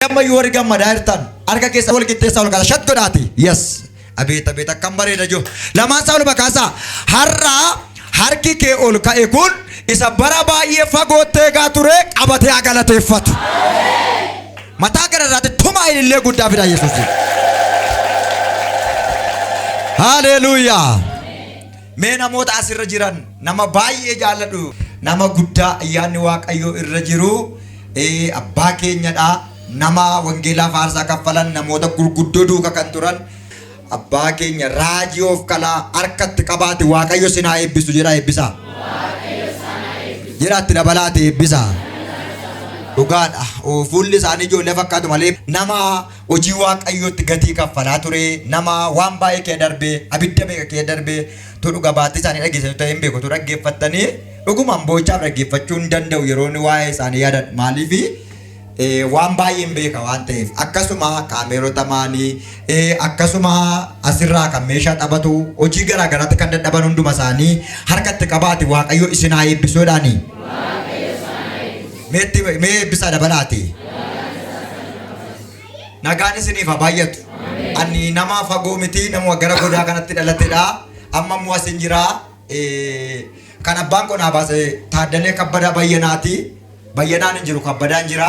amma yoo argan madaartan arga keessa wal qixxeessa wal qasa shatto daati yes abeta beta kambare dajo lamaan saa ol bakaasa har'a harki kee ol ka'e kun isa bara baay'ee fagoottee gaa ture qabatee agalateeffatu mataa gararraatti tuma illee guddaa fida Yesuus haleluuyaa mee namoota asirra jiran nama baay'ee jaalladhu nama guddaa ayyaanni waaqayyoo irra jiru abbaa keenyadha nama wangeelaa faarsaa kaffalan namoota gurguddoo duuka kan turan abbaa keenya raajii of kalaa harkatti qabaate waaqayyo sinaa eebbisu jedha eebbisa jedhaatti dabalaate eebbisa dhugaadha fuulli isaanii ijoollee fakkaatu malee nama hojii waaqayyootti gatii kaffalaa ture nama waan baay'ee kee darbee abidda meeqa kee darbee tu dhuga baatti isaanii dhageessatu ta'ee hin beeku tu dhaggeeffattanii dhugumaan boochaaf dhaggeeffachuu hin danda'u yeroo inni waa'ee isaanii yaadan maaliifi waan baay'ee hin beeka waan ta'eef akkasuma kaameerota maanii akkasuma asirraa kan meeshaa taphatu hojii garaa garaatti kan dadhaban hunduma isaanii harkatti qabaate waaqayyo isin haa eebbisuudhaani mee eebbisaa dabalaati nagaan isiniif haa baay'atu ani nama fagoo miti nama gara godaa kanatti dhalatedha amma immoo asin jira kan abbaan qonaa baase Taaddalee Kabbadaa Bayyanaati Bayyanaan hin jiru Kabbadaan jira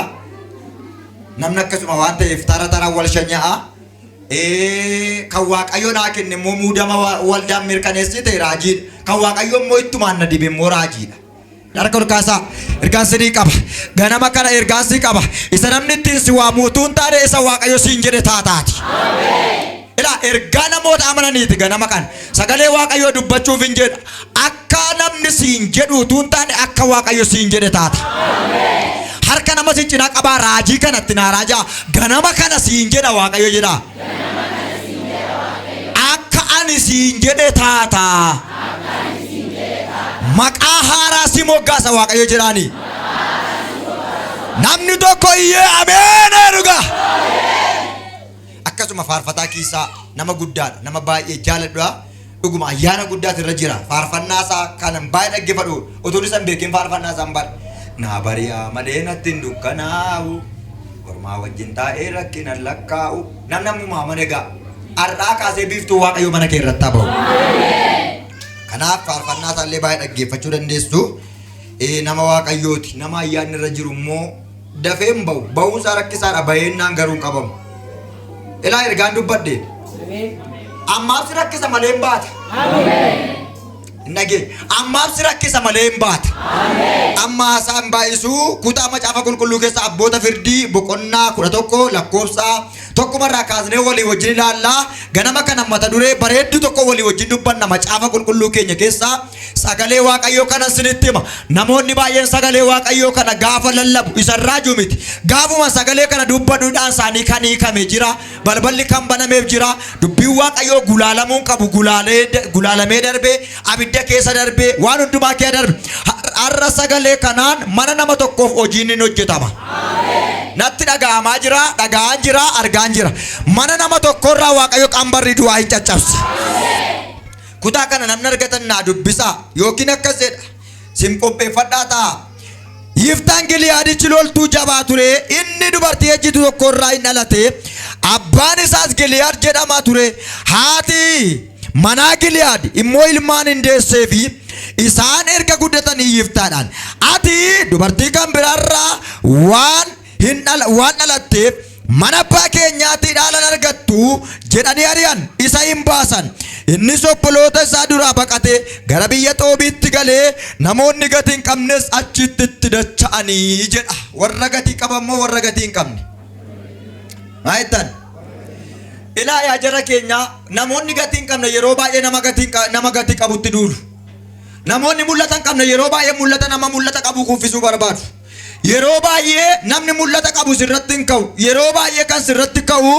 namni akkasuma waan ta'eef taraan wal shanya'a kan waaqayyo naa kenne immoo muudama waldaan mirkaneessite raajiidha kan waaqayyo immoo ittumaan na dibe immoo raajiidha harka ol kaasaa ergaan sidii qaba ganama kana ergaan sii qaba isa namni ittiin si waamuutuu hin taane isa waaqayyo siin jedhe taataati ilaa ergaa namoota amananiiti ganama kana sagalee waaqayyo dubbachuuf hin jedha akka namni siin jedhuutuu hin taane akka waaqayyo siin jedhe taata harka nama siin cinaa qabaa raajii kanatti naa raajaa ganama kana siin jedha waaqayyo jedha akka ani siin jedhe taata maqaa haaraa si moggaasa waaqayyo jedhaani namni tokko iyyee ameen dhuga akkasuma faarfataa keessaa nama guddaadha nama baay'ee jaaladha dhuguma ayyaana guddaatu irra jira faarfannaasaa kanan baay'ee dhaggeeffadhu utuu isan beekin faarfannaasaa hin badhe naa bari'aa malee natti hin dukkanaa'u ormaa wajjin taa'ee rakkina lakkaa'u namnamummaa mana egaa har'aa kaasee biiftuu waaqayyo mana kee irratti haa ba'u kanaaf faarfannaasaa illee baay'ee dhaggeeffachuu dandeessu nama waaqayyooti nama ayyaanni irra jiru immoo dafee hin ba'u ba'uunsaa rakkisaadha bayeennaan garuu hin qabamu ilaa ergaan dubbadde ammaaf si rakkisa malee hin baata nage ammaaf si rakkisa malee hin baata amma isaan baay'isuu kutaa macaafa qulqulluu keessa abboota firdii boqonnaa 11 lakkoofsa tokkumarraa kaasnee walii wajjin ilaallaa ganama kana mata duree bareeddu tokko walii wajjin dubbanna macaafa qulqulluu keenya keessa sagalee waaqayyoo kana isinitti hima namoonni baay'een sagalee waaqayyoo kana gaafa lallabu isarraa jumiti gaafuma sagalee kana dubbaduudhaan isaanii kan hiikame jira balballi kan banameef jira dubbiin waaqayyoo gulaalamuun qabu gulaalamee darbee abidda keessa darbee waan hundumaa kee darbe har'a sagalee kanaan mana nama tokkoof hojiin ni hojjetama natti dhaga'amaa jira dhaga'aan jira argaan jira mana nama tokkorraa waaqayyo qambarri du'aa hin caccabse kutaa kana namni argatan naa dubbisa yookiin akkas jedha sim qopheeffadhaa ta'a Yiftaan Giliyaadichi loltuu jabaa ture inni dubartii ejjitu tokkorraa hin dhalate abbaan isaas Giliyaad jedhama ture haati manaa Giliyaad immoo ilmaan hin deesseefi isaan erga guddatanii Yiftaadhaan ati dubartii kan biraarraa waan dhalatteef mana abbaa keenyaatti dhaalan argattu jedhanii ari'an isa hin baasan innis obboloota isaa duraa baqatee gara biyya Xoobiitti galee namoonni gatii hin qabnes achitti itti dacha'anii jedha warra gatii qabamoo warra gatii hin qabne maayittan ilaa yaa jara keenya namoonni gatii hin qabne yeroo baay'ee nama gatii qabutti duulu namoonni mul'ata hin qabne yeroo baay'ee nama mul'ata qabu kuffisuu barbaadu yeroo baay'ee namni mul'ata qabu sirratti hin ka'u yeroo baay'ee kan sirratti ka'u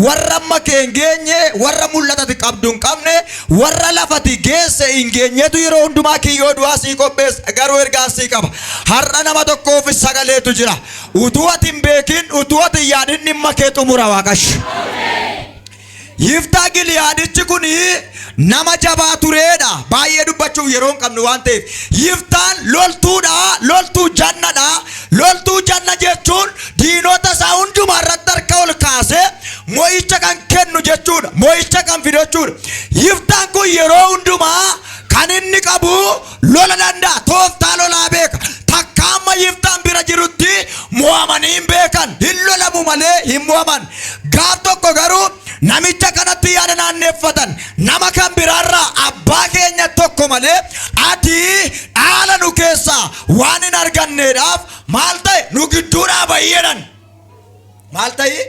warra amma kee geenye warra mul'ata qabdu hin qabne warra lafati geesse hin geenyetu yeroo hundumaa kiyyoo du'aa sii qopheessa garuu ergaa sii qaba har'a nama tokkoof sagaleetu jira utuu ati hin beekin utuu ati hin yaadin dhimma kee xumura waaqash Yiftaa Giliyaadichi kuni nama jabaa tureedha baay'ee dubbachuuf yeroo hin qabnu waan ta'eef Yiftaan loltuu janna jechuun diinota isaa hundumaa fidachuudha. Yiftaan kun yeroo hundumaa kan inni qabu lola danda'a. Tooftaa lolaa beeka. Takka amma Yiftaan bira jirutti mo'amanii hin beekan. Hin lolamu malee hin mo'aman. Gaaf tokko garuu namicha kanatti yaada naanneeffatan. Nama kan biraarraa abbaa keenya tokko malee ati dhaala nu keessaa waan hin arganneedhaaf maal ta'e nu gidduudhaa bayyeedhan. Maal ta'e?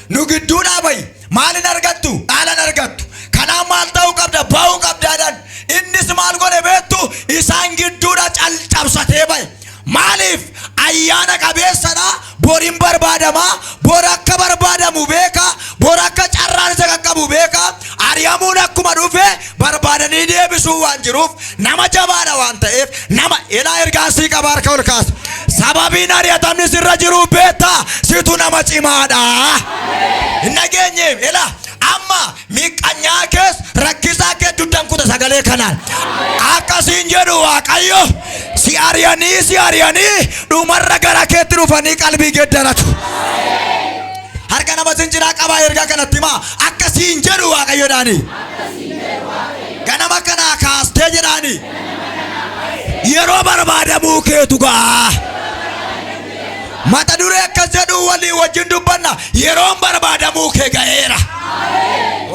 Nu gidduudhaa bayyi. Maal hin argattu? Dhaala hin argattu. Kanaaf maal ta'uu qabda? Ba'uu qabdaadhaan. Innis maal godhe beektu? Isaan gidduudha cabsatee baye. Maaliif? Ayyaana qabeessadha. Boriin barbaadama. Bor akka barbaadamu beeka. Bor akka carraan isa qaqqabu beeka. Ari'amuun akkuma dhufe barbaadanii deebisuu waan jiruuf nama jabaadha waan ta'eef nama ilaa ergaasii qaba harka ol kaasa. Sababiin ari'atamni sirra jiru beektaa situ nama cimaadha. Hin dhageenyeef ilaa amma miiqanyaa kees rakkisaa kee duddan kuta sagalee kanaan akkasiin jedhu Waaqayyo si ari'anii dhumarra gara keetti dhufanii qalbii geeddaratu. Harka nama sinjiraa qabaa ergaa kanatti himaa akkasiin jedhu Waaqayyoodhaani. Ganama kanaa kaastee jedhaani yeroo barbaadamuu keetu ga'a. Mata duree akkas jedhu walii wajjin dubbanna yeroon barbaadamuu kee ga'eera.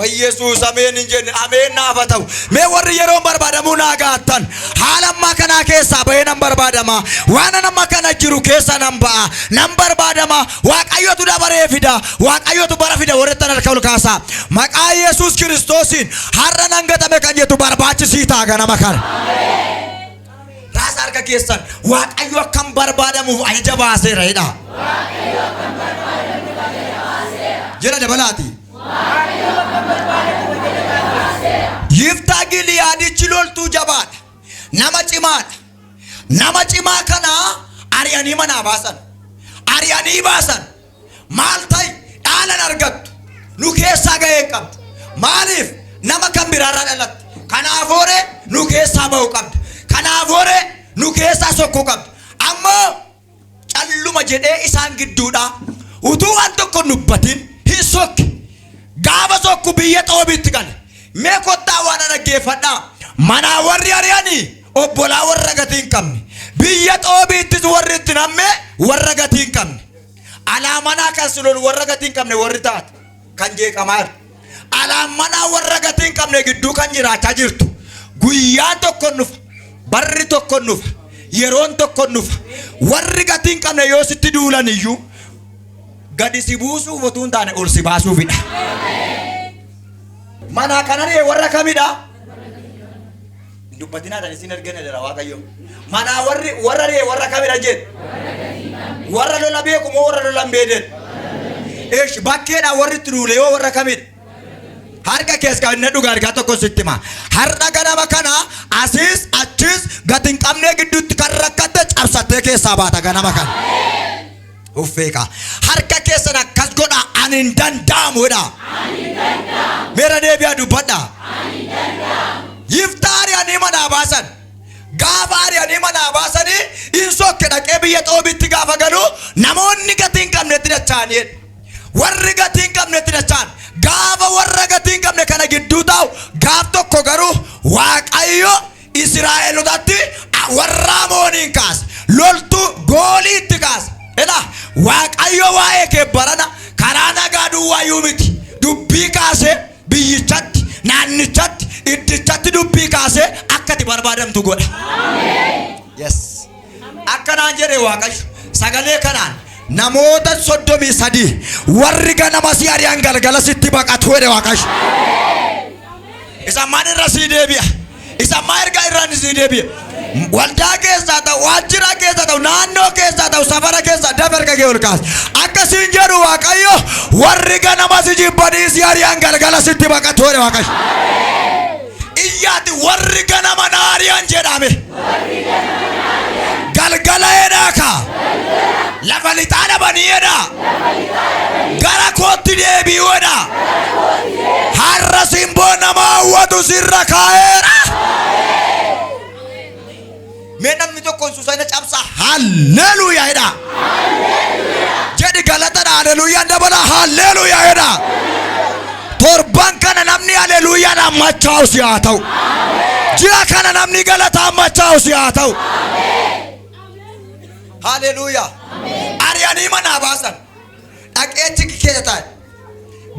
Yesuus ameen hin jenne ameen naaf haa ta'u. Mee warri yeroon barbaadamuu naa gaattan haala ammaa kanaa keessaa bahee nan barbaadama. Waan amma kana jiru keessa nan ba'a. Nan barbaadama. Waaqayyotu dabaree fida. Waaqayyotu bara fida warrettan harka ol kaasa. Maqaa Yesuus Kiristoosiin har'a nan gatame kan jettu barbaachisii ta'a ganama kana. Raasa harka keessan Waaqayyo akkam barbaadamuuf ajaja baaseera jedha. Jira dabalaati. Yiftaa Giliyaadichi loltuu jabaadha. Nama cimaadha. Nama cimaa kana ari'anii manaa baasan. Ari'anii baasan. Maal ta'i? Dhaalan argattu. Nu keessaa ga'ee qabdu. Maaliif? Nama kan biraarraa dhalatte. Kanaafuu nu keessaa ba'uu qabdu. Kanaafuu nu keessaa sokkuu qabdu. Ammoo calluma jedhee isaan gidduudha. Utuu waan tokko dubbatin hin sokki. Gaafa sokku biyya Xoobiitti gale. Mee kottaa waan dhaggeeffadhaa. Manaa warri ari'anii obbolaa warra gatii hin qabne. Biyya Xoobiittis warri itti namme warra gatii hin qabne. Alaa manaa kan siloon warra gatii hin qabne warri taate kan jeeqamaa jiru. Alaa manaa warra gatii hin qabne gidduu kan jiraachaa jirtu. Guyyaan tokko nufa. Barri tokko nufa. Yeroon tokko nufa. Warri gatii hin qabne yoo sitti duulan iyyuu gadi si buusuuf utuu hin taane ol si baasuufidha. Mana kanaree warra kamidha? Dubbatinaadhaan isin argina dara Waaqayyo. Mana warra kamidha jedhe? Warra lola beeku moo warra lola hin beekne? Bakkeedha warri itti duule yoo warra kamidha? Harka keessa qabne dhugaa argaa tokko sitti hima. Har'a ganama kana asiis achis gati hin qabne gidduutti kan rakkatte cabsattee keessaa baata ganama kana. Uffeeka. Harka keessan akkas godha ani hin danda'amuudha. Meera deebi'aa dubbadha. Yiftaa ari'anii manaa baasan. Gaafa ari'anii manaa baasanii hin sokke dhaqee biyya Xoobiitti gaafa galu namoonni gatii hin qabnetti dacha'anii. Warri gatii hin qabnetti dacha'an. Gaafa warra gatii hin qabne kana gidduu taa'u gaaf tokko garuu Waaqayyo Israa'eelotatti warra Amooniin kaase. Loltuu goolii itti kaase. Waaqayyo waa'ee kee barana karaa nagaa duwwaayyuu miti. Dubbii kaasee biyyichatti naannichatti iddichatti dubbii kaasee akkati barbaadamtu godha. Yes. Akkanaan jedhe Waaqayyo sagalee kanaan namoota 33 warri ganama si ari'an galgala sitti baqatu jedhe Waaqayyo. Isa maan irra sii deebi'a? Isa maa ergaa irraan sii deebi'a? Waldaa keessaa ta'u, waajjira keessaa ta'u, naannoo keessaa ta'u, safara keessaa dabarga kee ol kaas. Akkasiin jedhu Waaqayyo warri ganama si jibbanii si ari'an galgala sitti baqatu jedhe Waaqayyo. Iyyaati warri ganama na ari'an jedhame. Galgala jedhaa kaa. Lafa lixaa dhabanii jedhaa. Gara kootti deebi'uu jedhaa. Har'a simboo nama hawwatu sirra kaa'eera. Mee namni tokko Suusaina cabsa haleluuyaa jedha. Jedhi galatadha haleluuyaa dabala haleluuyaa jedha. torban kana namni haleluuyaa machaa'u si haa ta'u. Ji'a kana namni galataa machaa'u si haa ta'u. Haleluuyaa. Ari'anii manaa baasan. Dhaqeechi keessa taa'e.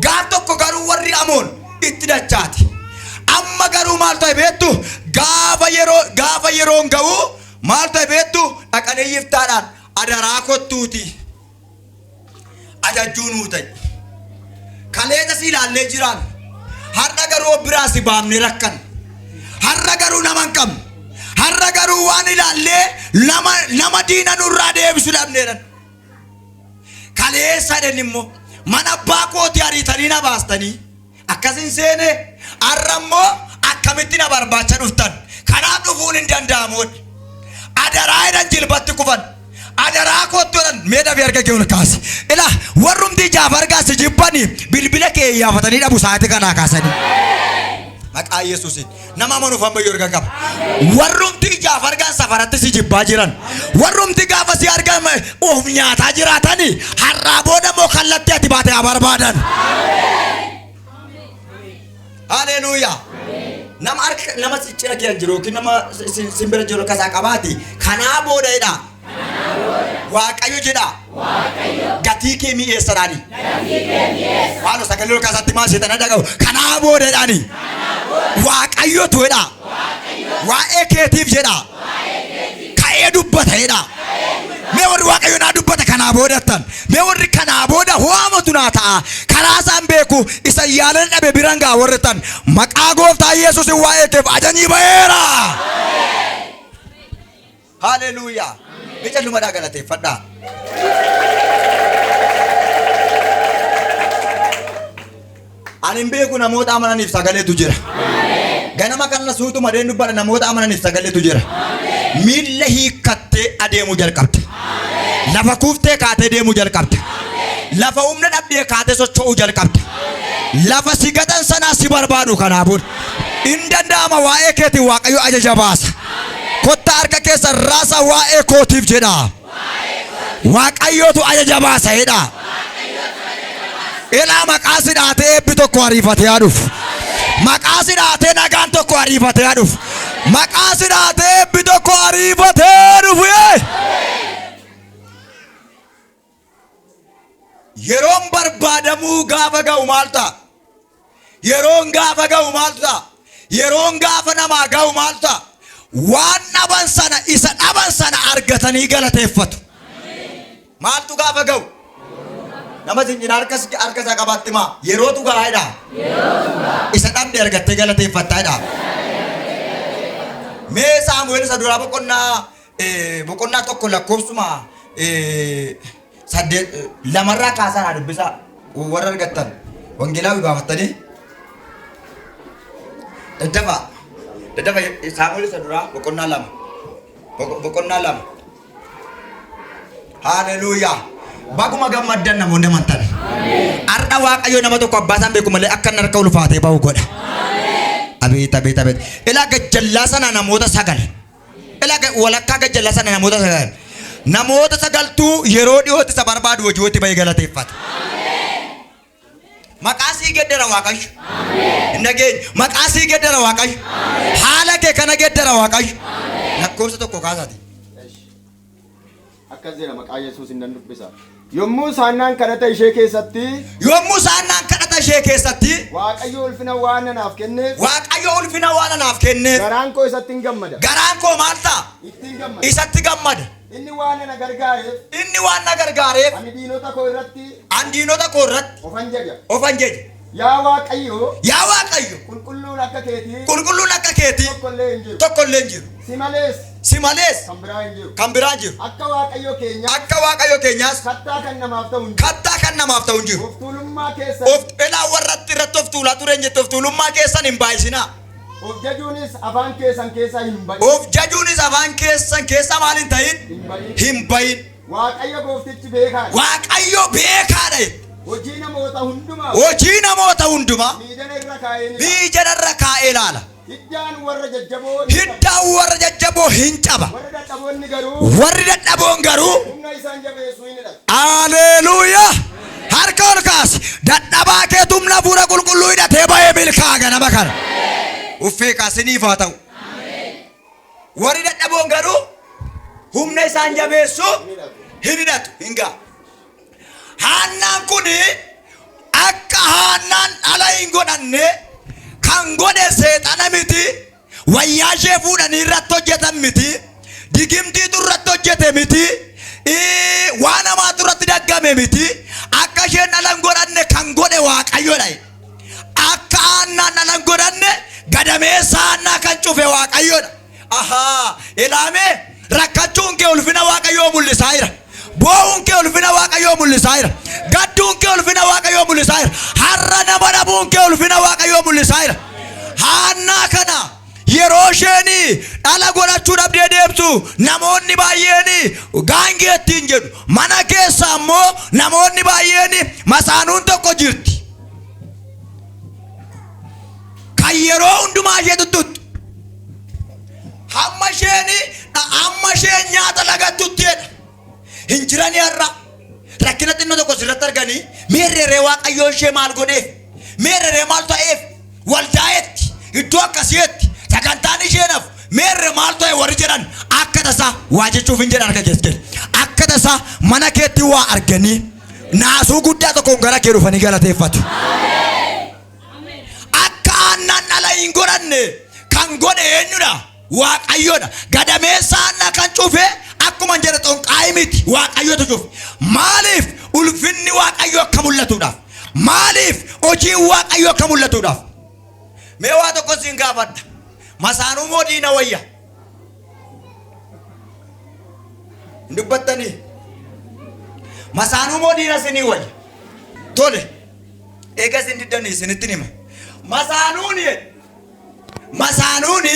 Gaaf tokko garuu warri Amoon itti dachaati. Amma garuu maal ta'e beektu? Gaafa yeroon ga'u maal ta'e beektu? Dhaqanii Yiftaadhaan adaraa kottuuti. Ajajjuu nuu ta'e. Kaleessa si ilaallee jiraan. Har'a garuu biraa si baamne rakkan. Har'a garuu nama hin qabne. Har'a garuu waan ilaallee nama diina nurraa deebisu dhabneedhan. Kaleessa dhan immoo mana abbaa kootii ariitanii na baastanii akkasin seene har'a immoo akkamitti na barbaacha dhuftan. Kanaaf dhufuun hin danda'amu. Adaraa jedhan jilbatti kufan. Adaraa kottuudhaan meedhaa fi harka kee ol kaasi. Ilaa warrumti Jaafar argaasi jibbanii bilbila kee yaafatanii dhabu sa'aatii kanaa kaasanii. Maqaa Yesuusiin nama amanuuf amma yorga qaba. Warrumti Jaafar argaan safaratti si jibbaa jiran. Warrumti gaafa si argan of nyaataa jiraatanii har'aa booda moo kallattii ati baate haa barbaadan. Haleluuyaa. Nama cina kee jiru yookiin nama simbira jiru kasaa qabaati. Kanaa booda'edha. Waaqayyo jedha. Gatii kee mi'eessanaani. Waanoo sagalee kaasatti maa seetana dhaga'u. Kanaa booda'edhaani. Waaqayyotu jedha. Waa'ee keetiif jedha. Ka'ee dubbata jedha. Mee warri Waaqayyo naa dubbata kanaa boodattan. Mee warri kanaa booda ho'amatu naa ta'a. Karaa isaan beeku isa yaalan dhabe biraan gaa warretan. Maqaa Gooftaa Yesuusin waa'ee keef ajajni ba'eera. Haleluuyaa. Bicha lumadhaa galateeffadhaa. Ani hin beeku namoota amananiif sagaleetu jira. Ganama kana suutu madeen dubbata namoota amananiif sagaleetu jira. Miilla hiikkattee adeemuu jalqabte. Lafa kuuftee kaatee deemuu jalqabte. Lafa humna dhabdee kaatee socho'uu jalqabte. Lafa si gatan sanaa si barbaadu kanaafuun hin danda'ama. Waa'ee keetiin Waaqayyo ajaja baasa. Kotta harka keessa raasa waa'ee kootiif jedha. Waaqayyootu ajaja baasa jedha. Ilaa maqaa sidhaatee eebbi tokko ariifatee haadhuuf. Maqaa sidhaatee nagaan tokko ariifatee haadhuuf. Maqaa sidhaatee eebbi tokko ariifatee haadhuuf. Yeroon barbaadamuu gaafa ga'u maal ta'a? Yeroon gaafa ga'u maal ta'a? Yeroon gaafa namaa ga'u maal ta'a? Waan dhaban sana isa dhaban sana argatanii galateeffatu. Maaltu gaafa ga'u? Nama zinjina harka qabaatti maa yerootu gaa'edha. Isa dhabde argattee galateeffattaadha. Mee Saamu'eel isa duraa boqonnaa tokko lakkoofsuma lamarraa kaasaan haa dubbisaa warra argattan wangeelaa baafattanii daddafa Saamu'eel isa duraa boqonnaa lama. Haleluuyaa. Baguma gammaddan namoonni amantan. Har'a Waaqayyo nama tokko abbaa isaan beeku malee akka inni harka ulfaatee ba'u godha. Abeet. Ilaa gajjallaa sana namoota sagal. Ilaa walakkaa gajjallaa sana namoota sagal. Namoota sagaltuu yeroo dhiyootti isa barbaadu hojiitti bahee galateeffata. Maqaa sii geddara Waaqayyo. Nageenya maqaa sii geddara Waaqayyo. Haala kee kana geddara Waaqayyo. Lakkoofsa tokko kaasaati. Akkas jedha maqaa Yesuus hin dubbisa. Yommuu saannaan kadhata ishee keessatti Waaqayyo ulfina waan anaaf kenneef garaan koo isatti hin gammada. Garaan koo maal ta'a? Isatti gammada. Inni waan na gargaareef ani diinota koo irratti ofan jaja. Yaa Waaqayyo qulqulluun akka keetii tokkollee hin jiru. Si malees kan biraan jiru. Akka Waaqayyo keenyaas kattaa kan namaaf ta'u hin jiru. Of tuulummaa keessan hin baay'isinaa. Of jajuunis afaan keessan keessa maal hin ta'in hin bayin. Waaqayyo gooftichi beekaadha. Hojii namoota hundumaa miijana irra kaa'ee ilaala. Hiddaan warra jajjaboo hin caba. Warri dadhaboon garuu haleluuyaa. Harka ol kaasi. Sabaa keetum na fuura qulqulluu hidhatee ba'ee milkaa ganama kana. Uffee kaasiniif haa ta'u. Warri dadhaboon garuu humna isaan jabeessu hin hidhatu hin ga'a. Haannaan kun akka haannaan ala hin godhanne kan godhe seexana miti. Wayyaa ishee fuudhanii irratti hojjetan miti. Digimtiitu irratti hojjete miti. Waan hamaatu irratti daggame miti. Akka isheen ala hin godhanne kan godhe Waaqayyoodha. Akka haannaan ala hin godhanne gadameessa haannaa kan cufe Waaqayyoodha. Ahaa ilaame rakkachuun kee ulfina Waaqayyoo mul'isaa jira. Boo'uun kee ulfina Waaqayyoo mul'isaa jira. Gadduun kee ulfina Waaqayyoo mul'isaa jira. Har'a nama dhabuun kee ulfina Waaqayyoo mul'isaa jira. Haannaa kana yeroo isheen dhala godhachuu dhabdee deemtu namoonni baay'een gaangee ittiin jedhu. Mana keessa ammoo namoonni baay'een masaanuun tokko jirti. Kan yeroo hundumaa ishee tuttutti. Amma isheen nyaata lagattuttidha. Hin jirani har'a. Rakkina xinnoo tokko sirratti arganii meerree Waaqayyoo ishee maal godheef? Meerree maal ta'eef? Waldaa'etti iddoo akkasiitti sagantaan isheenaaf meerree maal ta'e warri jedhan akka tasaa waa jechuuf hin jedhan harka keessatti. Akka tasaa mana keetti waa arganii naasuu guddaa tokkoon gara kee dhufanii galateeffatu. Akka aannan ala hin godhanne kan godhe eenyudha? Waaqayyoodha. Gadameessa haannaa kan cufe akkuma jedhe xonqaa'ii miti Waaqayyootu cufe. Maaliif ulfinni Waaqayyoo akka mul'atuudhaaf? Maaliif hojiin Waaqayyoo akka mul'atuudhaaf? Mee waa tokko siin gaafadha. Masaanuu moo diina wayya? Dubbattanii masaanuu moo diina isinii wayya? Tole eega isin diddanii isinitti hima. Masaanuun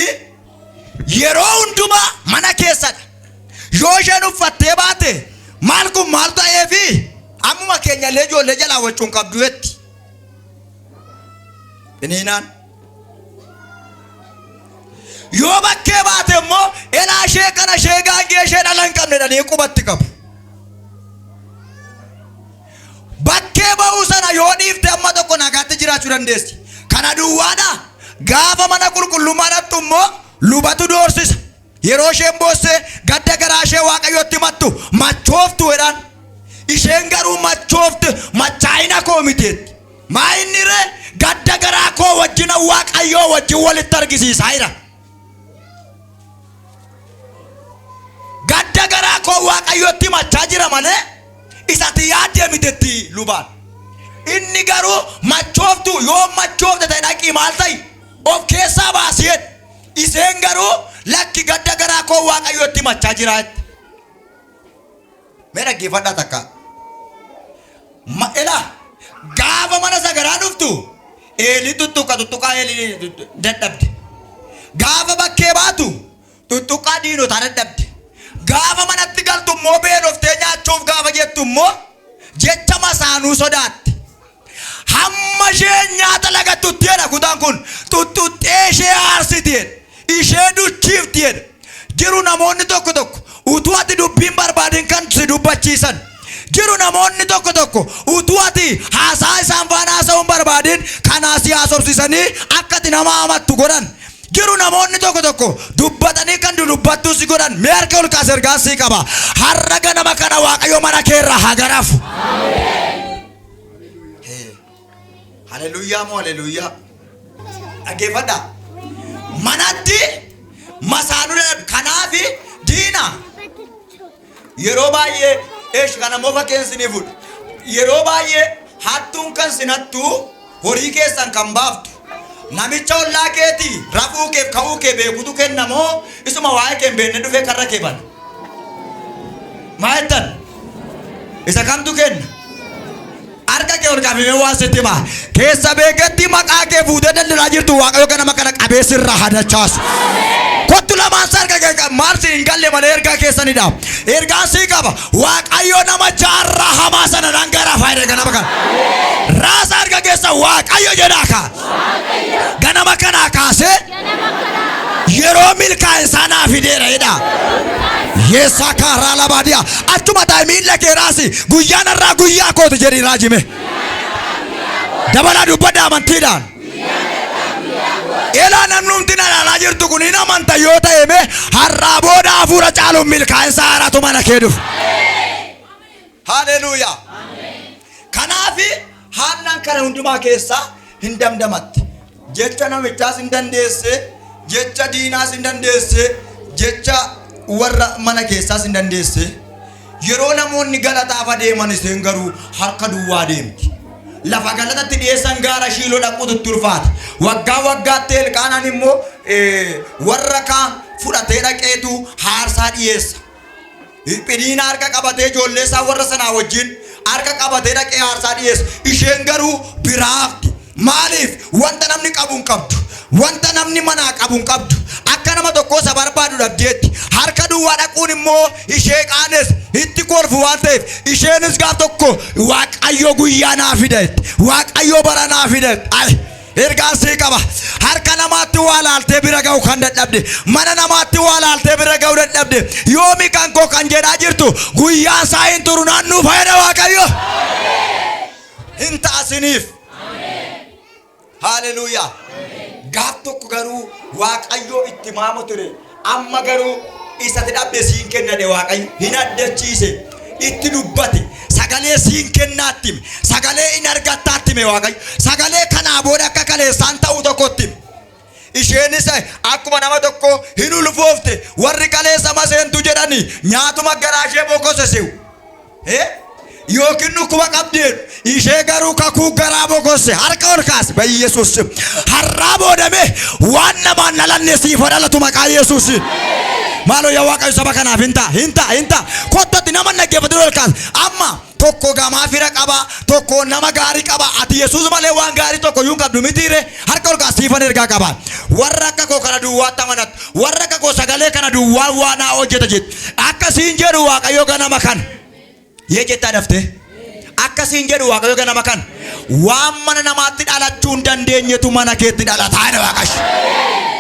yeroo hundumaa mana keessadha. Yoo isheen uffattee baate maal kun maal ta'eefi ammuma keenyallee ijoollee jalaa wachuun qabdu jetti. Biniinaan yoo bakkee baate immoo elaa ishee kana ishee gaangee ishee dhala hin qabne dhanii qubatti qabu. Bakkee ba'uu sana yoo dhiifte amma tokko nagaatti jiraachuu dandeessi. Kana duwwaadha. Gaafa mana qulqullummaa dhabtu immoo lubatu doorsisa. Yeroo isheen boosse gadda garaa ishee Waaqayyootti himattu machooftu jedhaan. Isheen garuu machoofte machaa'ina koo miteetti. Maa inni ree gadda garaa koo wajjin Waaqayyoo wajjin walitti argisiisaa jira. Gadda garaa koo Waaqayyootti machaa jira malee isatti yaadde miteetti lubaan. Inni garuu machooftu yoo machoofte ta'e dhaqii maal ta'i? Of keessaa baasiyet. Isheen garuu lakki gadda garaa koo Waaqayyootti machaa jiraatti. Mee dhaggeeffadhaa takka. Gaafa mana sagaraa dhuftu eelii tuttuqaa eelii dadhabde. Gaafa bakkee baatu tuttuqaa diinotaa dadhabde. Gaafa manatti galtu immoo beeloftee nyaachuuf gaafa jettu immoo jecha masaanuu sodaatte. Hamma isheen nyaata lagattuttidha kutaan kun tuttuttee ishee aarsitidha. Ishee duchiiftidha. Jiru namoonni tokko utuu ati dubbiin barbaadin kan si dubbachiisan. Jiru namoonni tokko utuu ati haasaa isaan faana haasa'uun barbaadin kanaa si haasofsiisanii akka ati nama amattu godhan. Jiru namoonni tokko dubbatanii kan dubbattuu si godhan. Mee harka ol kaas ergaan sii qaba. Har'a ganama kana Waaqayyo mana keerraa haa garaafu. Haleluuyaa moo haleluuyaa. Dhaggeeffadhaa. Manatti masaanuu kanaafi diina yeroo baay'ee kana immoo fakkeensinii fudhu. Yeroo baay'ee hattuun kan sinattu horii keessan kan baaftu. Namicha ollaa keetii rafuu keef ka'uu kee beekutu kennamoo isuma waa'ee kee hin beekne dhufee karra kee bana. Maal jettan? Isa kamtu kenna? Harka kee ol qabee waan sitti himaa. Keessa beeketti maqaa kee fuutee daldalaa jirtu Waaqayyo ganama kana qabee sirraa hadachaasu. Kottu lamaan sarka kee maal si hin galle malee ergaa keessanidha. Ergaan sii qaba. Waaqayyo nama jaarraa hamaa sana dhangaraa faayidee ganama kana. Raasa harka keessa Waaqayyo jedhaa kaa. Ganama kana kaasee yeroo milkaa'in sanaa fideera jedha. Yeesa karaa labaadiyaa. Achuma taa'e miila kee raasi. Guyyaan irraa guyyaa kootu jedhi raajime. Dabala dubbadha amantiidhaan. Ilaa namnumti na ilaalaa jirtu kun hin amanta yoo ta'e mee har'aa booda hafuura caaluun milkaa'insa haaraatu mana kee dhufu. Haleluuyaa. Kanaafi haannaan kana hundumaa keessaa hin damdamatti. Jecha namichaas hin dandeesse, jecha diinaas hin dandeesse, jecha warra mana keessaas hin dandeesse. Yeroo namoonni galataaf adeeman isheen garuu harka duwwaa deemti. Lafa galatatti dhiyeessan gaara Shiiloo dhaquutu turfaata. Waggaa waggaatti Elqaanaan immoo warra kaan fudhatee dhaqeetu aarsaa dhiyeessa. Phiniina harka qabatee ijoollee isaa warra sanaa wajjin harka qabatee dhaqee aarsaa dhiyeessa. Isheen garuu biraafti. Maaliif? Wanta namni qabu hin qabdu. Wanta namni manaa qabu hin qabdu. Akka nama tokko isa barbaadu dhabdeetti. Harka duwwaa dhaquun immoo ishee qaanes itti kolfu waan ta'eef isheenis gaaf tokko Waaqayyo guyyaa naa fidetti. Waaqayyo bara naa fidetti. Ergaan sii qaba. Harka namaatti waa laaltee bira ga'u kan dadhabde, mana namaatti waa laaltee bira ga'u dadhabde, yoomi kan koo kan jedhaa jirtu guyyaan isaa hin turu naannoo fayyada Waaqayyo. Hin taasiniif. Haleluuyaa. Gaaf tokko garuu Waaqayyo itti maamu ture. Amma garuu isatti dhabde siin kennade Waaqayyo hin addachiise. Itti dubbate. Sagalee siin kennaatti. Sagalee in argattaatti me Waaqayyo. Sagalee kanaa booda akka kaleessaan ta'u tokkotti. Isheenis akkuma nama tokko hin ulfoofte. Warri kaleessa maseentu jedhani nyaatuma garaa ishee bokosesew. Yookiin dhukkuba qabdeen ishee garuu kakuu garaa bokosse harka ol kaase ba Yesuus. Har'aa boodame waan namaan nalanne siif dhalatu maqaa Yesuus. Maaloo yaa Waaqayyo saba kanaaf hinta kottatti nama naggeeffatu ol kaase. Amma tokko gamaa fira qaba, tokko nama gaarii qaba. Ati Yesuus malee waan gaarii tokko yuun qabdu mitiire harka ol kaasiifan ergaa qaba. Warra akka koo kana duwwaatti amanatu, warra akka koo sagalee kana duwwaa waan haa hojjeta jedhu akkasiin jedhu Waaqayyo ganama kan. Yee jettaa daftee akkasiin jedhu Waaqayyo ganama kan waan mana namaatti dhalachuu hin dandeenyetu mana keetti dhalataa jedha Waaqayyo.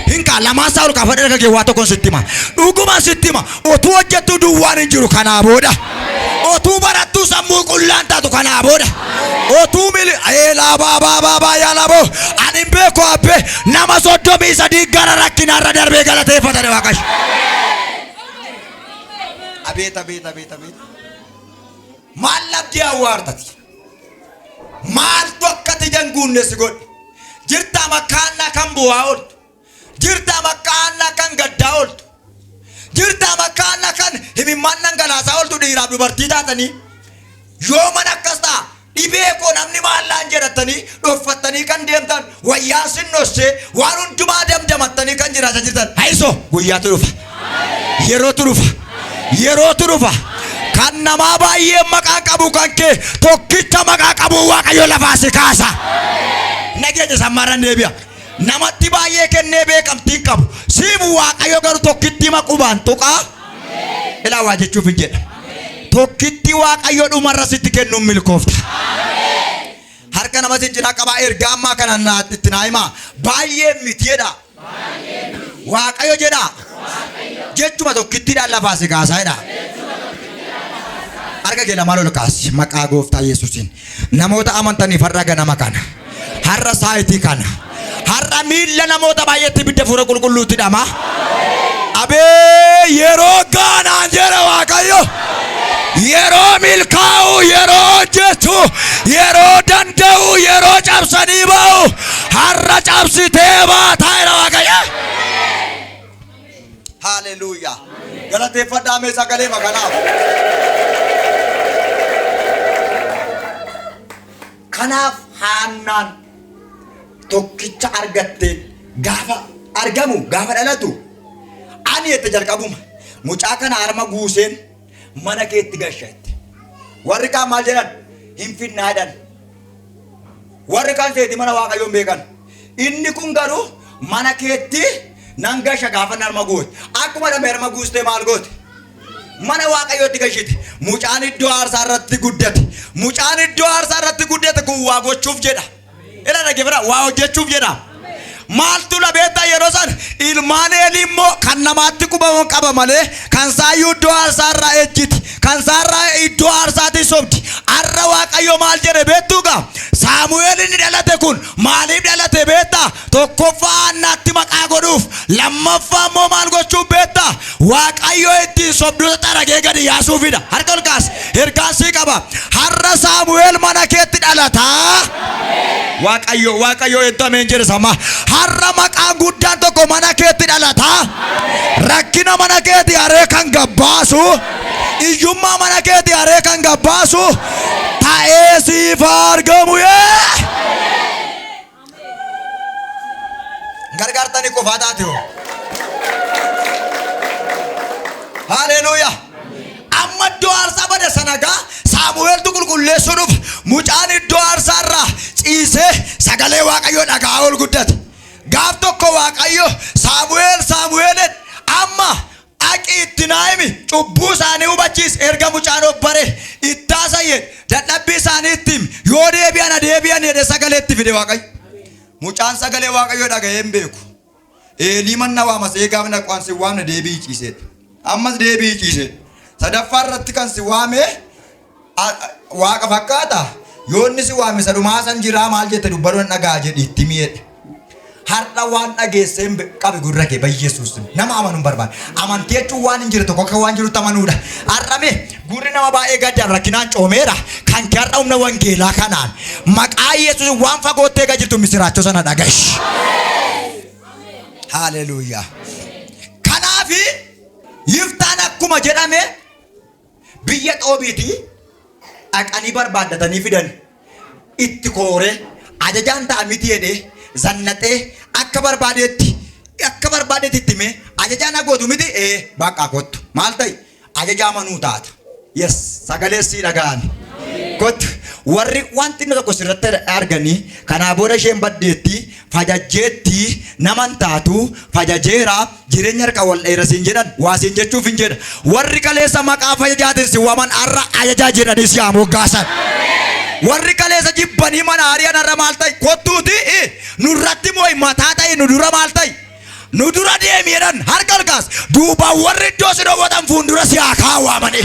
Hinka lamaan isaa ol kaafadhe erga kee waa tokkoon sitti hima. Dhugumaan sitti hima. Otuu hojjettu duwwaan hin jiru kanaa booda. Otuu barattuu sammuu qullaan taatu kanaa booda. Otuu eelaa baabaa yaalaboo ani hin beeku abbee nama 33 gara rakkinaarra darbee galateeffata jedha Waaqayyo. Abeet. Maal labdii awwaartati? Maaltu akkati janguunne si godhe? Jirtaa makkaannaa kan bu'aa ooltu? Jirtaa makkaannaa kan gaddaa ooltu? Jirtaa makkaannaa kan himimmaan dhangalaasaa ooltu dhiiraaf dubartii taatanii? Yoo mana akkas ta'a dhibee koo namni maallaan jedhatanii dhoffattanii kan deemtan wayyaan sinnossee waan hundumaa damdamattanii kan jiraachaa jirtan. Hayiso guyyaatu dhufa. Yerootu dhufa. Kan namaa baay'ee maqaa qabu kan kee tokkicha maqaa qabu Waaqayyo lafaa si kaasa. Nageenya sammaarran deebi'a. Namatti baay'ee kennee beekamtii qabu. Siif Waaqayyo garuu tokkitti maqubaan tuqaa. Ilaa waa jechuuf hin jedha. Tokkitti Waaqayyo dhumarra sitti kennuun milkoofta. Harka nama si jira qabaa ergaa ammaa kana itti naa himaa. Baay'ee miti jedha. Waaqayyo jedha. Jechuma tokkittiidhaan lafaa si kaasaa jedha. Harka kee lamaan ol kaasi maqaa gooftaa Yesuusiin. Namoota amantaniif har'a ganama kana, har'a saayitii kana, har'a miilla namoota baay'eetti ibidda fuula qulqulluutti dhama. Abee yeroo gaanaan jedha Waaqayyo. Yeroo milkaa'u, yeroo hojjetu, yeroo danda'u, yeroo cabsanii ba'u har'a cabsitee baataa jedha Waaqayyo. Haleluuyaa. Galateeffadhaa mee sagalee makanaaf. Kanaaf haannaan tokkicha argattee gaafa argamu gaafa dhalatu ani itti jalqabuma mucaa kana harma guuseen mana keetti gashaatti. Warri kaan maal jedhan hin finnaadhan. Warri kaan seetii mana Waaqayyoon beekan. Inni kun garuu mana keetti nan gasha gaafa harma goote. Akkuma dhamee harma guustee maal goote? Mana Waaqayyootti gashite. Mucaan iddoo aarsaa irratti guddate. Mucaan iddoo aarsaa irratti guddate kun waa gochuuf jedha. Ila dhageeffadhaa waa hojjechuuf jedha. Maaltu labeetta yeroo san ilmaan Eelii immoo kan namaatti qubaman qaba malee kan saayyuu iddoo aarsaa irraa ejjiti. Kan saarraa iddoo aarsaatti sobdi. Har'a Waaqayyo maal jedhe beektuu gaa? Saamu'eel inni dhalate kun maaliif dhalate beektaa? Tokkoffaa natti maqaa godhuuf, lammaffaa immoo maal gochuu beektaa? Waaqayyo ittiin sobdoota xaragee gadi yaasuufidha. Harka ol kaas. Ergaan sii qaba. Har'a Saamu'eel mana keetti dhalataa. Waaqayyo eetu ameen jedhe sama. Har'a maqaan guddaan tokko mana keetti dhalataa. Rakkina mana keetti haree kan gabbaasu, iyyummaa mana keetti haree kan gabbaasu ta'ee siif argamu. Gargaartanii qofaa taate hoo? Haleluuyaa. Amma iddoo aarsaa bada sanagaa Saamu'eeltu qulqulleessuudhuuf mucaan iddoo aarsaarraa ciisee sagalee Waaqayyoo dhaga'aa ol guddate. Gaaf tokko Waaqayyo Saamu'eel amma dhaqi itti naa'imi cubbuu isaanii hubachiis. Erga mucaan obbare itti haasa'e dadhabbii isaanii itti himi. Yoo deebi'an jedhe sagalee itti fide Waaqayyo. Mucaan sagalee Waaqayyoo dhaga'ee hin beeku. Eelii manna waamas eegaaf naqwaan si waamne deebii ciisee. Ammas deebii ciisee. Sadaffaa irratti kan si waame Waaqa fakkaata. Yoo inni si waame sadumaa san jiraa maal jette dubbaduu dhagaa jedhi itti mi'eedha. Har'a waan dhageessee qabi gurra kee Yesuus nama amanuun barbaada. Amantii jechuun waan hin jirre tokko akka waan jirutti amanuudha. Har'ame gurri nama baay'ee gaddaan rakkinaan coomeera. Kan kee har'a humna wangeelaa kanaan maqaa Yesuus waan fagoottee eega jirtu misiraachoo sana dhaga'ish. Haleluuyaa. Kanaafi Yiftaan akkuma jedhame biyya Xoobiitii dhaqanii barbaaddatanii fidan. Itti kooree ajajaan ta'a miti jedhee zannatee akka barbaadeetti itti himee ajajaan agootu miti baqqaa kottu maal ta'i ajajaa manuu taata. Yes sagalee sii dhaga'an kottu warri wanti inni tokko sirratti arganii kanaa booda isheen baddeetti fajajjeetti naman taatu fajajeera jireenya harka wal dheerasiin jedhan waasiin jechuuf hin jedha. Warri kaleessa maqaa fajajaatiin si waaman har'a ajajaa jedhanis yaa moggaasan. Warri kaleessa jibbanii mana hariyan har'a maal ta'i kottuuti nurratti moo'i mataa ta'i nu dura maal ta'i nu dura deemi jedhan harka ol kaas. Duuba warri iddoo si dhoowwatan fuuldura si haa kaawwamani.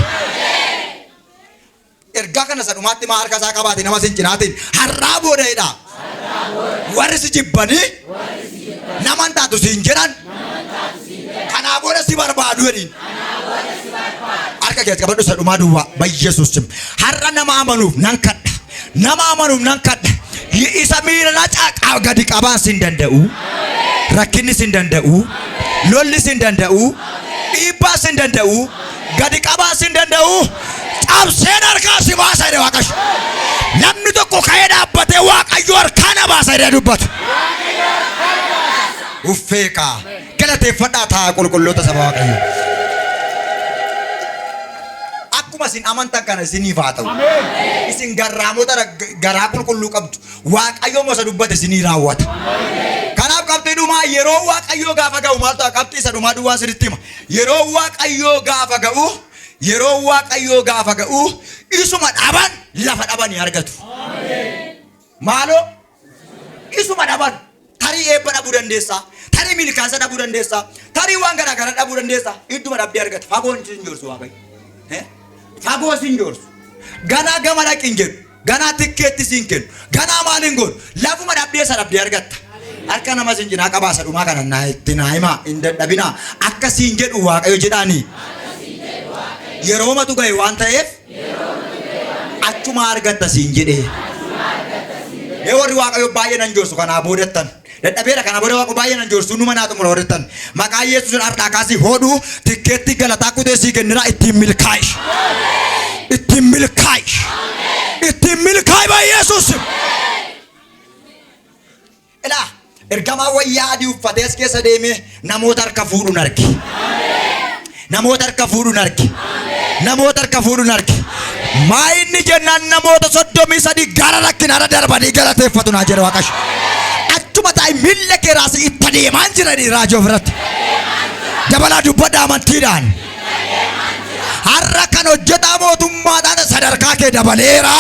Ergaa kana sadumaatti maa harka isaa qabaate nama sin cinaatiin har'aa booda'edha. Warri si jibbanii naman taatu siin jedhan kanaa booda si barbaadu jedhin. Harka keessa qabadhu sadumaa duwwaa Yesuus har'a nama amanuuf nan kadha. Nama amanuuf nan kadha. Isa miila caaqaa gadi qabaan sin danda'u. Rakkinni sin danda'u. Lolli sin danda'u. Dhiibbaa sin danda'u. Gadi qabaan sin danda'u. Cabseen harkaa si baasa jedhe Waaqayyo. Namni tokko ka'ee dhaabbatee Waaqayyo harkaa na baasa jedhee dubbatu. Uffeekaa galateeffadhaa ta'a qulqulloota saba Waaqayyo. Akkuma isin amantan kana isiniif haa ta'u. Isin garraamota garaa qulqulluu qabdu. Waaqayyo mosa dubbate isinii raawwata. Kanaaf qabxii dhumaa yeroo Waaqayyo gaafa ga'u maal ta'a qabxii isa dhumaa duwwaa sirriitti hima. Yeroo Waaqayyo gaafa ga'u isuma dhaban lafa dhabanii argatu. Maaloo isuma dhaban tarii eebba dhabuu dandeessaa. Tarii milkaansa dhabuu dandeessaa. Tarii waan garaa garaa dhabuu dandeessaa. Idduma dhabdee argata. Fagoon sin joorsu Waaqayyo. Fagoo sin joorsu. Ganaa gama dhaqin jedhu. Ganaa tikkeetti siin kennu. Ganaa maaliin godhu. Lafuma dhabdee argatta. Harka nama sin cinaa qabaasa dhumaa kana itti naa himaa hin dadhabinaa. Akka siin jedhu Waaqayyo jedhaanii. Yeroo matu ga'e waan ta'eef achuma argatta siin jedhee. Warri Waaqayyo baay'ee nan joorsu kanaa boodettan. Dadhabeera kana booda Waaqayyo baay'ee nan joorsu numa naa xumura horattan. Maqaa Yesuus har'aa kaasii hodhuu tikkeetti galataa kutee sii kenniraa ittiin milkaa'i. Ittiin milkaa'i ba Yesuus. Ilaa ergamaa wayyaa adii uffatee as keessa deemee namoota harka fuudhuun arge. Namoota harka fuudhuun arge. Maa inni jennaan namoota 33 gara rakkinaarra darbanii galateeffatu naa jedhe Waaqayyo. Achuma taa'ee miilla kee raasii itti deemaan jiranii raajii ofirratti. Dabalaa dubbadha amantiidhaan. Har'a kan hojjetaa mootummaadhaan sadarkaa kee dabaleera.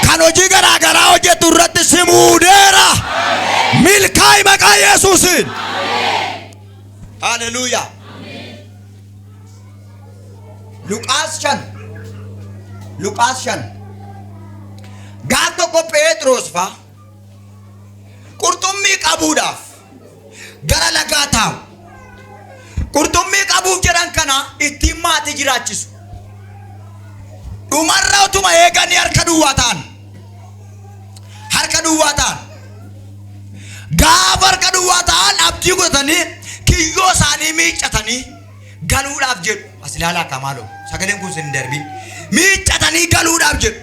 Kan hojii garaa garaa hojjetu irratti si muudeera. Milkaa'i maqaa Yesuusiin. Haleluuyaa. Luqaas 5 gaaf tokko Phexros fa'a qabuudhaaf gara lagaa taa'u. Qurxummii qabuuf jedhan kana ittiin maatii jiraachisu. Dhumarra utuma eeganii harka duwwaa ta'an. Harka duwwaa ta'an. Gaafa harka duwwaa ta'an abdii godhatanii kiyyoo isaanii miiccatanii galuudhaaf jedhu. As ilaalaa akka maaloo sagaleen kun sin darbii. Miiccatanii galuudhaaf jedhu.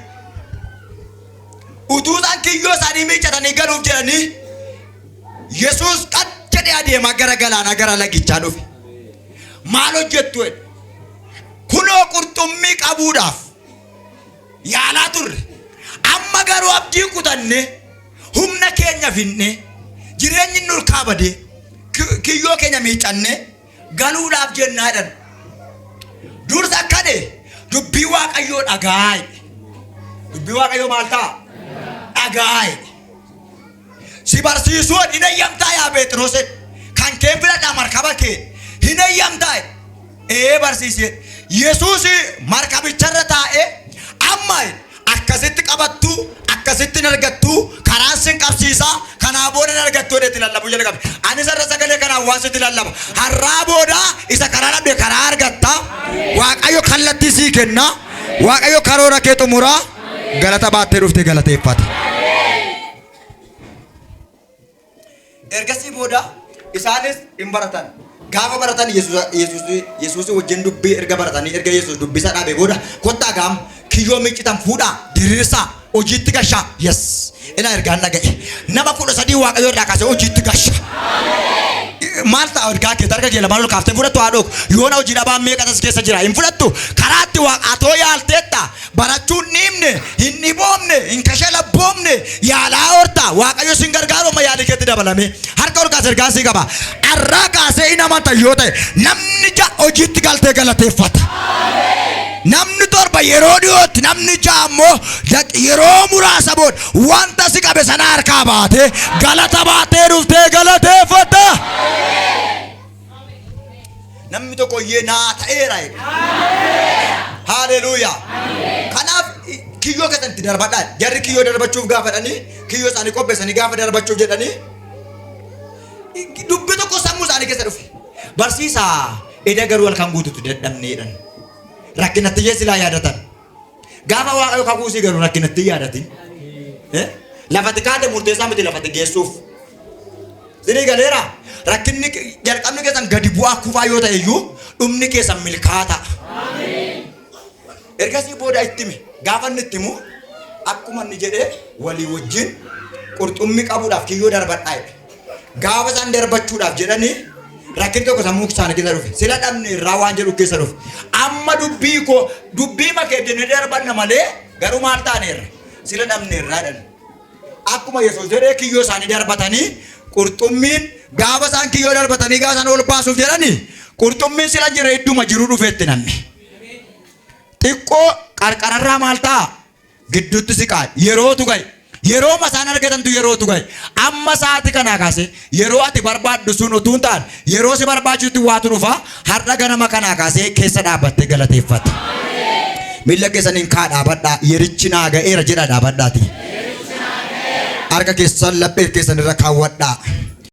Utuu isaan kiyyoo isaanii miiccatanii galuuf jedhanii Yesuus qad jedhee adeema gara galaana gara lagichaa dhufe. Maal hojjettu? Kunoo qurxummii qabuudhaaf yaalaa turre. Amma garuu abdii kutanne humna keenya finne jireenyi nurkaa badee kiyyoo keenya miiccanne galuudhaaf jennaa jedhan. Dursa akkane dubbii Waaqayyoo dhagaa'i. Dubbii Waaqayyoo maal ta'a? Dhagaa'i. Si barsiisuun hin eeyyamtaa yaa Phexros kan kee filadhaa markaba kee hin eeyyamtaa. Barsiisee Yesuus markabicharra taa'ee amma akkasitti qabattu akkasitti argattu karaan sin qabsiisaa kanaa booda argattu jedhetti lallabu jalqabe. Ani sarara sagalee kanaan waan sitti lallaba har'aa booda isa karaa dhabde karaa argatta. Waaqayyo kallattii sii kenna. Waaqayyo karoora kee xumuraa. Galata baattee dhuftee galateeffata. Ergasii booda isaanis hin baratan. Gaafa baratan Yesuus wajjin dubbii erga baratanii erga Yesuus dubbisa dhaabe booda kottaa gaam kiyyoo miiccitan fuudhaa diriirsaa hojiitti gashaa. Yes. Ina ergaan dhaga'e. Nama 13 Waaqayyoo irraa kaasee hojiitti gasha. Maal ta'a ergaa kee targa jeela maal kaaftee fudhattu haadhook yoona hojii dhabaa meeqa tas keessa jira hin fudhattu karaatti Waaqayyoo yaalteetta barachuun dhiibne hin dhiboomne hin kashalabboomne yaalaa horta Waaqayyo sin gargaaru amma yaali keetti dabalame harka ol kaas ergaa sii qaba. Arraa kaasee hin amanta yoo ta'e namni hojiitti galtee galateeffata. Namni torba yeroo dhiyootti namni ammoo yeroo muraasa booda wanta si qabe sana harkaa baatee galata baatee dhuftee galateeffata. Namni tokko naa ta'eera. Haleluuyaa. Kanaaf kiyyoo keessatti darbadhaa. Jarri kiyyoo darbachuuf gaafadhanii kiyyoo isaanii qopheessanii gaafa darbachuuf jedhanii dubbi tokko sammuu isaanii keessa dhufe. Barsiisaa eda garuu halkan guututu dadhabneedhan. Rakkinatti silaa yaadatan. Gaafa Waaqayyo kakuusii garuu rakkinatti yaadatin. Lafati kaade murteessaa miti lafati geessuuf. Sinii galeera. Rakkinni jalqabni keessan gadi bu'aa kufaa yoo ta'e iyyuu dhumni keessan milkaata. Ergasii booda ittime. Gaafa inni ittimu akkuma inni jedhee walii wajjin qurxummii qabuudhaaf kiyyoo darbadhaa. Gaafa isaan darbachuudhaaf jedhanii rakkin tokko sammuu isaanii keessa dhufe. Sila dhabne irraa waan jedhu keessa dhufe. Amma dubbii makee jennee darbanna malee garuu maal taaneerra? Sila dhabne irraa dhan. Akkuma Yesuus jedhee kiyyoo isaanii darbatanii qurxummiin gaafa isaan kiyyoo darbatanii gaafa isaan ol baasuuf jedhanii qurxummiin sila jira idduma jiru dhufeetti namni. Xiqqoo qarqararraa maal ta'a? Gidduutti siqaa yerootu gahe. Yeroo masaan argatantu yerootu gahe. Amma saati kana kaase yeroo ati barbaaddu sun utuu hin taane yeroo si barbaachisutti waatu dhufa har'a ganama kana kaasee keessa dhaabbattee galateeffata. Miilla keessaniin kaa dhaabadhaa yerichi naa ga'eera jedha dhaabadhaati. Harka keessan laphee keessan irra kaawwadhaa.